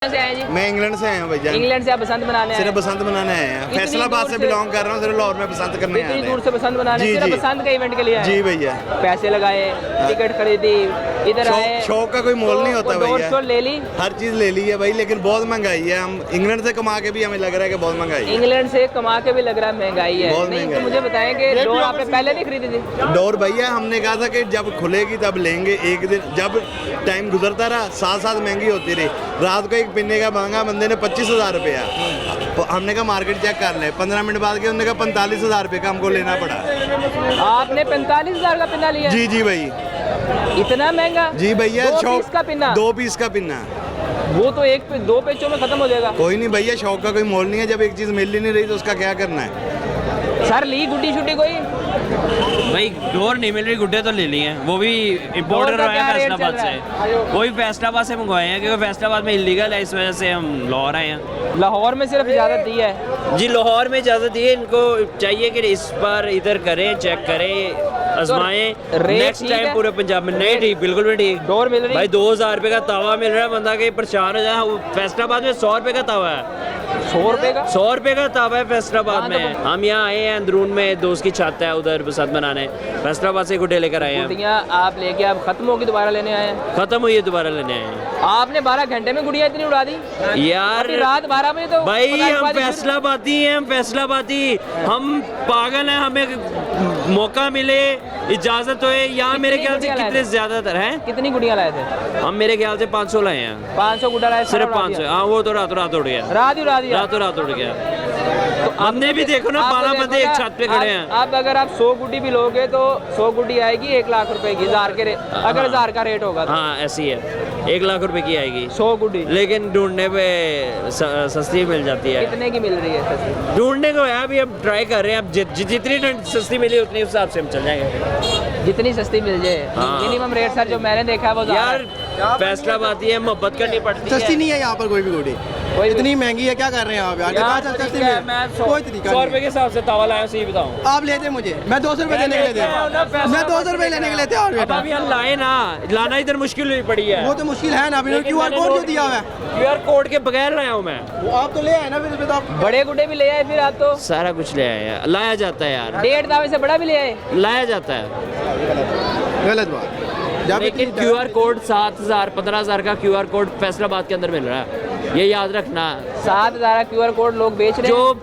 से आए जी? मैं इंग्लैंड से आया हूँ भैया। इंग्लैंड से आप बसंत मनाने आए? सिर्फ बसंत मनाने आए हैं। फैसलाबाद से बिलोंग कर रहा हूँ, सिर्फ लाहौर में बसंत करने आए हैं। इतनी दूर से बसंत मनाने? जी, सिर्फ जी। बसंत का इवेंट के लिए आए? जी भैया। पैसे लगाए, टिकट खरीदी, इधर आए। शौक का कोई मोल नहीं होता भैया। डोर ले ली, हर चीज ले ली है भाई, लेकिन बहुत महंगाई है। हम इंग्लैंड से कमा के भी हमें लग रहा है कि बहुत महंगाई है। इंग्लैंड से कमा के भी लग रहा है महंगाई है। बहुत नहीं तो महंगाई मुझे बताएं कि डोर आपने पहले नहीं खरीदी थी? डोर भैया हमने कहा था कि जब खुलेगी तब लेंगे। एक दिन जब टाइम गुजरता रहा, साथ साथ महंगी होती रही। रात को एक पिन्ने का महंगा बंदे ने 25,000 रुपया। तो हमने कहा मार्केट चेक कर ले। 15 मिनट बाद के उन्होंने कहा 45,000 रुपये का हमको लेना पड़ा। आपने 45,000 का पिन्ना लिया? जी जी भाई। इतना महंगा? जी भैया। 2 पीस का पिन्ना? 2 पीस का पिन्ना। वो तो 2 पेचों में खत्म हो जाएगा। कोई नहीं भैया, शौक का कोई मोल नहीं है। जब एक चीज मिल ही नहीं रही तो उसका क्या करना है। सर ली गुड्डी शुड्डी कोई? भाई डोर नहीं मिल रही, गुड्डे तो ले लिए हैं, वो भी इम्पोर्टेड है फैसलाबाद से। वो भी फैसलाबाद से मंगवाए हैं क्योंकि फैसलाबाद में इलीगल है, इस वजह से हम लाहौर आए हैं। लाहौर में सिर्फ इजाज़त दी है? जी लाहौर में इजाज़त दी है। इनको चाहिए कि इस बार इधर करें, चेक करें, आजमाएं। नेक्स्ट टाइम पूरे पंजाब में नहीं ठीक, बिल्कुल भी ठीक। डोर मिल रही? भाई 2,000 रुपये का तावा मिल रहा है, बंदा कहीं परेशान हो जाए। फैसलाबाद में 100 रुपये का तावा है। 100 रुपये का? 100 रुपये का तावा है फैसलाबाद में। हम यहाँ आए हैं अंदरून में, दोस्त की छत है उधर बसंत मनाने। फैसलाबाद से गुड्डे लेकर आए हैं। गुड़ियाँ आप लेके आप खत्म होगी दोबारा लेने आए हैं? खत्म हुई है, दोबारा लेने आए हैं। आपने 12 घंटे में गुड़िया इतनी उड़ा दी यार? अभी रात 12 बजे तो भाई हम फैसलाबादी हैं, हम फैसलाबादी। हम पागल हैं, हमें मौका मिले, इजाजत होए। यहाँ मेरे ख्याल से कितने ज्यादातर हैं। कितनी गुड़िया लाए थे? हम मेरे ख्याल से 500 लाए हैं। 500 गुड्डा लाए? सिर्फ 500। हाँ वो तो रातों रात उड़ गया। रात ही उड़ा दिया? रातों रात उड़ गया। तो हमने भी देखो ना, 12 बंदे एक छत पे खड़े हैं। अब अगर आप 100 गुड्डी भी लोगे तो 100 गुड्डी आएगी 1 लाख रुपए की। 1000 के अगर 1000 का रेट होगा तो। हाँ ऐसी है, 1 लाख रुपए की आएगी 100 गुड्डी। लेकिन ढूंढने पे सस्ती मिल जाती है। कितने की मिल रही है सस्ती? ढूंढने को है, अभी हम ट्राई कर रहे हैं। अब जितनी सस्ती मिली उतनी हिसाब से हम चल जाएंगे। जितनी सस्ती मिल जाए। हाँ। मिनिमम रेट सर जो मैंने देखा है वो यार फैसलाबाद है, मोहब्बत करनी पड़ती है। सस्ती नहीं है यहाँ पर कोई भी गुड़ी। इतनी महंगी है, क्या कर रहे हैं आप यार? मैं 100 रुपए के हिसाब से तावा लाया, सही बताऊं। आप लेते मुझे, मैं 200 रुपए लेने के लिए दे। मैं 200 रुपए लेने के लिए तैयार हूँ। अभी हम लाए ना, लाना इधर मुश्किल हुई पड़ी है। वो तो मुश्किल है ना, अभी QR कोड क्यों दिया हुआ है? QR कोड के बगैर लाया हूँ मैं। वो आप तो ले आए ना, फिर तो आप बड़े गुड्डे भी ले आए फिर आप तो? सारा कुछ ले आए हैं, लाया जाता है यार। 1.5 दावे से बड़ा भी ले आए? लाया जाता है, गलत बात। लेकिन QR कोड 7,000 15,000 का QR कोड फैसलाबाद के अंदर मिल रहा है, ये याद रखना। 7,000 QR कोड लोग बेच रहे हैं? जो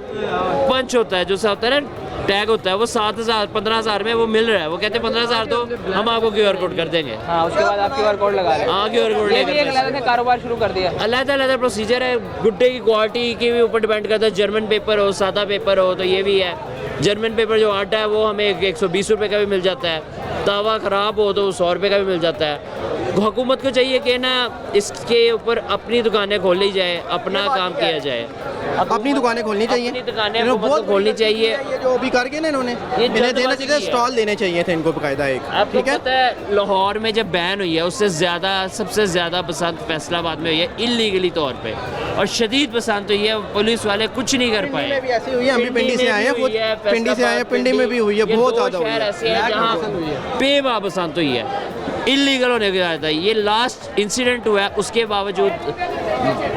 पंच होता है, जो सा होता है ना टैग होता है, वो 7,000 15,000 में वो मिल रहा है। वो कहते हैं 15,000 तो हम आपको QR कोड कर देंगे। हाँ उसके बाद आप QR कोड लगा लें। हाँ QR कोड ये भी एक अलग से कारोबार शुरू कर दिया? अलग-अलग प्रोसीजर है। गुड्डे की क्वालिटी के भी ऊपर डिपेंड करता है। जर्मन पेपर हो, सादा पेपर हो, तो ये भी है। जर्मन पेपर जो आटा है वो हमें 120 रुपये का भी मिल जाता है। तावा ख़राब हो तो 100 रुपये का भी मिल जाता है। हुकूमत को चाहिए कि ना इसके ऊपर अपनी दुकानें खोल ली जाए, अपना काम किया जाए। अपनी दुकानें खोलनी चाहिए, अपनी दुकानें हुकूमत को खोलनी चाहिए। ये जो अभी करके ना इन्होंने इन्हें देना चाहिए, स्टॉल देने चाहिए थे इनको बकायदा एक। आपको ठीक है, पता है लाहौर में जब बैन हुई है उससे ज़्यादा सबसे ज़्यादा बसंत फैसलाबाद में हुई है इलीगली तौर पे, और शदीद बसंत हुई है। पुलिस वाले कुछ नहीं कर पाए। में भी ऐसी हुई है, हम भी पिंडी से आए हैं, खुद पिंडी से आए हैं, पिंडी में भी हुई है, बहुत ज़्यादा हुई है। ऐसे हैं जहाँ बेमाँ बसंत हुई है, इलीगल होने के बाद। ये लास्ट इंसिडेंट हुआ है, उसके बावजूद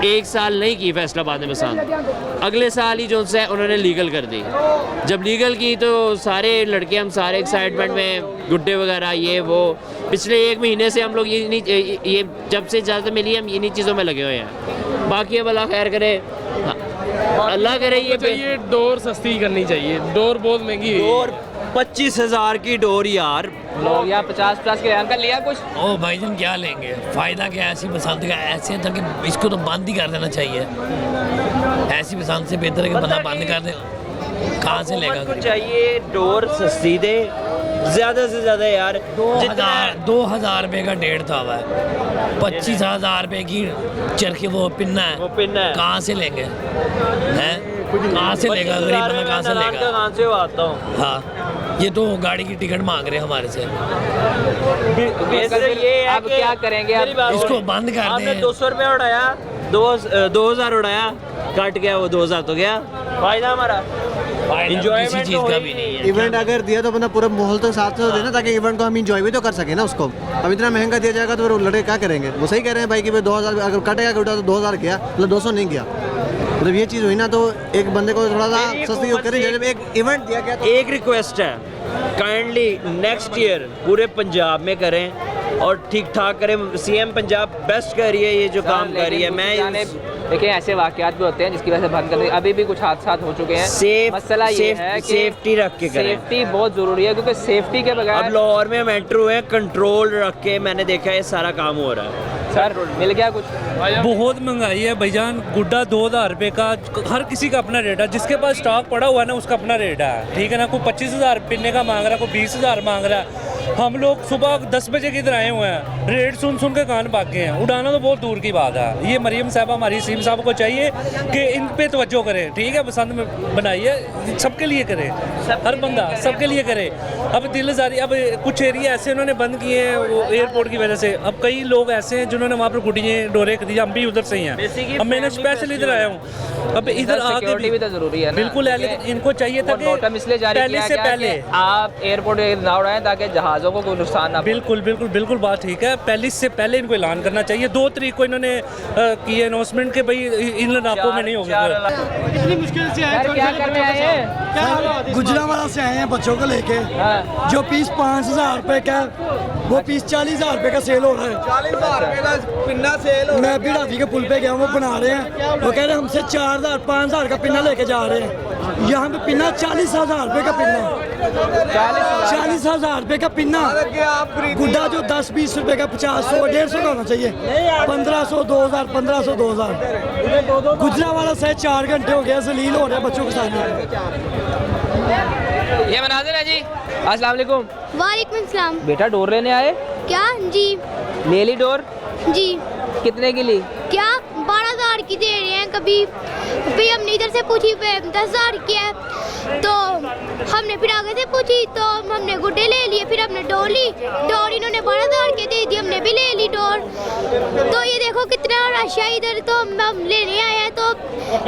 1 साल नहीं की फैसलाबाद में बसंत। अगले साल ही जो है उन्होंने लीगल कर दी। जब लीगल की तो सारे लड़के हम सारे एक्साइटमेंट में गुड्डे वगैरह ये वो। पिछले 1 महीने से हम लोग ये जब से इजाज़त मिली हम इन्हीं चीज़ों में लगे हुए हैं। बाकी अब अल्लाह खैर करे, अल्लाह करे। ये डोर सस्ती करनी चाहिए, डोर बहुत महंगी हुई है। डोर 25,000 की डोर यार। लोग यहाँ 50-50 के अंकल लिया कुछ? ओ भाईजान क्या लेंगे, फ़ायदा क्या है ऐसी बसंत का? ऐसे था कि इसको तो बंद ही कर देना चाहिए। ऐसी बसंत से बेहतर है कि बंदा बंद कर दे। कहाँ से लेगा? हुकूमत को चाहिए डोर सस्ती दे ज़्यादा से ज़्यादा यार। 2,000 रुपये का 1.5 तावा है, 25,000 रुपये की चरखी वो पिन्ना है। वो पिन्ना है, कहाँ से लेंगे? हैं कहाँ से लेगा गरीब बंदा? कहाँ से लेगा? कहाँ से आता हूँ? हाँ ये तो गाड़ी की टिकट मांग रहे हैं हमारे से। ये है अब क्या करेंगे आप? इसको बंद कर आपने दें। 200 रुपया उड़ाया, 2,000 उड़ाया, कट गया वो 2,000 तो गया। फायदा हमारा फायदा तो किसी चीज़ का भी नहीं है। इवेंट अगर दिया तो बंदा पूरा माहौल तो साथ से देना, ताकि इवेंट को हम इंजॉय भी तो कर सके ना उसको। अब इतना महंगा दिया जाएगा तो फिर लड़के क्या करेंगे? वो सही कह रहे हैं भाई कि भाई 2000 अगर कटेगा उठा तो 2000 गया, मतलब 200 नहीं गया। मतलब ये चीज़ हुई ना, तो एक बंदे को थोड़ा सा सस्ती करें। जब एक इवेंट दिया गया तो एक रिक्वेस्ट है, काइंडली नेक्स्ट ईयर पूरे पंजाब में करें और ठीक ठाक करें। सीएम पंजाब बेस्ट कर रही है ये जो काम कर रही है। मैं देखिए ऐसे वाकयात भी होते हैं जिसकी वजह से बंद कर दी। अभी भी कुछ हादसा हो चुके हैं। मसला ये है कि सेफ्टी रख के करें। सेफ्टी बहुत जरूरी है, क्योंकि सेफ्टी के बगैर अब लाहौर में मेट्रो है, कंट्रोल रख के मैंने देखा ये सारा काम हो रहा है। सर मिल गया कुछ? बहुत महंगाई है भाईजान। गुड्डा 2000 रुपये का, हर किसी का अपना रेट है। जिसके पास स्टॉक पड़ा हुआ है ना उसका अपना रेट है, ठीक है ना। कोई 25,000 पिन्ने का मांग रहा है, कोई 20,000 मांग रहा है। हम लोग सुबह 10 बजे की इधर आए हुए हैं, रेट सुन सुन के कान भाग गए हैं। उड़ाना तो बहुत दूर की बात है। ये मरियम साहब हमारी सीम साहब को चाहिए कि इन पे तवज्जो करें, ठीक है। बसंत में बनाइए, सबके लिए करें, हर बंदा सबके लिए करे। अब दिलजारी, अब कुछ एरिया ऐसे उन्होंने बंद किए हैं वो एयरपोर्ट की वजह से। अब कई लोग ऐसे हैं जिन्होंने वहाँ पर गुडियाँ डोरे खरीदी। हम भी उधर से ही हैं, अब मैंने स्पेशल इधर आया हूँ। अब इधर आके भी तो जरूरी है ना। बिल्कुल है, लेकिन इनको चाहिए था कि नोटम इसलिए जारी पहले किया से गया पहले कि आप एयरपोर्ट ना उड़ाएं ताकि जहाज़ों को कोई नुकसान ना। बिल्कुल बिल्कुल बिल्कुल बात ठीक है। पहले से पहले इनको ऐलान करना चाहिए। 2 तारीख को इन्होंने की अनाउंसमेंट के भाई इन इलाकों में नहीं होगा। इतनी मुश्किल से आए, क्या करने आए हैं? गुजरावाला से आए हैं बच्चों को लेके। जो पीस 5,000 रुपए का, वो पीस 40,000 रुपए का सेल हो रहा है। 40,000 रुपये का पिन्ना सेल। मैं भी रावी के पुल पे गया, वो बना रहे हैं। वो कह रहे हैं हमसे 4,000 5,000 का पिन्ना लेके जा रहे हैं। यहाँ पे पिन्ना 40,000 रुपए का पिन्ना, 40,000 रुपए का पिन्ना। गुड्डा जो 10-20 रुपए का, 50, 100, 150 का होना चाहिए। 1,500, 2,000, 1,500, 2,000। गुजरावाला से 4 घंटे हो गए जलील हो रहे हैं बच्चों के साथ। ये मनाजिर है जी। अस्सलाम वालेकुम। वालेकुम सलाम। बेटा डोर लेने आए? क्या? जी ले ली डोर? जी। कितने की ली? क्या 12,000 की दे रहे हैं? कभी फिर हमने इधर से पूछी 10,000 की है, तो हमने फिर आगे से पूछी तो हमने गुड्डे ले लिए। फिर हमने डोर ली, डोर इन्होंने 12,000 के दे दी, हमने भी ले ली डोर। तो ये देखो कितना रश है इधर। तो हम लेने आए हैं, तो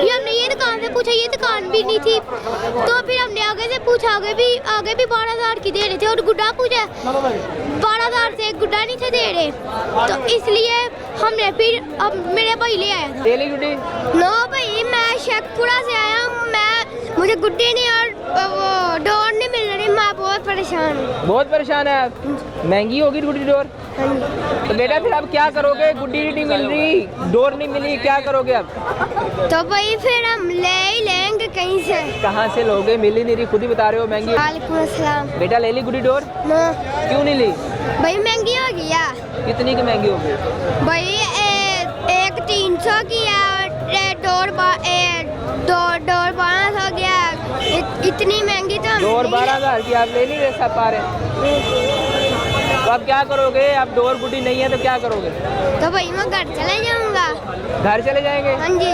ये हमने ये दुकान से पूछा, ये दुकान भी नहीं थी। तो फिर हमने आगे से पूछा, आगे भी 12,000 की दे रहे थे। और गुड्डा पूछा 12,000 से गुड्डा नहीं थे दे रहे, तो इसलिए हमने फिर अब मेरे भाई ले आया था। ले ली गुड्डी? नो भाई, मैं शेखपुरा से आया हूँ। मुझे गुड्डी नहीं और वो डोर नहीं मिल रही। मैं बहुत परेशान हूँ। बहुत परेशान है आप? महंगी होगी गुड्डी डोर? तो बेटा फिर आप क्या करोगे? गुड्डी नहीं मिल रही, डोर नहीं मिली, क्या करोगे अब? तो भाई फिर हम ले ही लेंगे कहीं से। कहाँ से लोगे? मिल ही नहीं रही, खुद ही बता रहे हो महंगी। वालेकुम अस्सलाम। बेटा ले ली गुड्डी डोर? नो। क्यों नहीं ली? भाई महंगी हो गई है। कितनी की महंगी होगी? भाई एक 300 की है और डोर 1200 गया। इतनी महंगी तो डोर 12,000 की आप ले नहीं रहे पा रहे, तो आप क्या करोगे? अब डोर गुड्डी नहीं है तो क्या करोगे? तो भाई मैं घर चले जाऊंगा। घर चले जाएंगे? हाँ जी।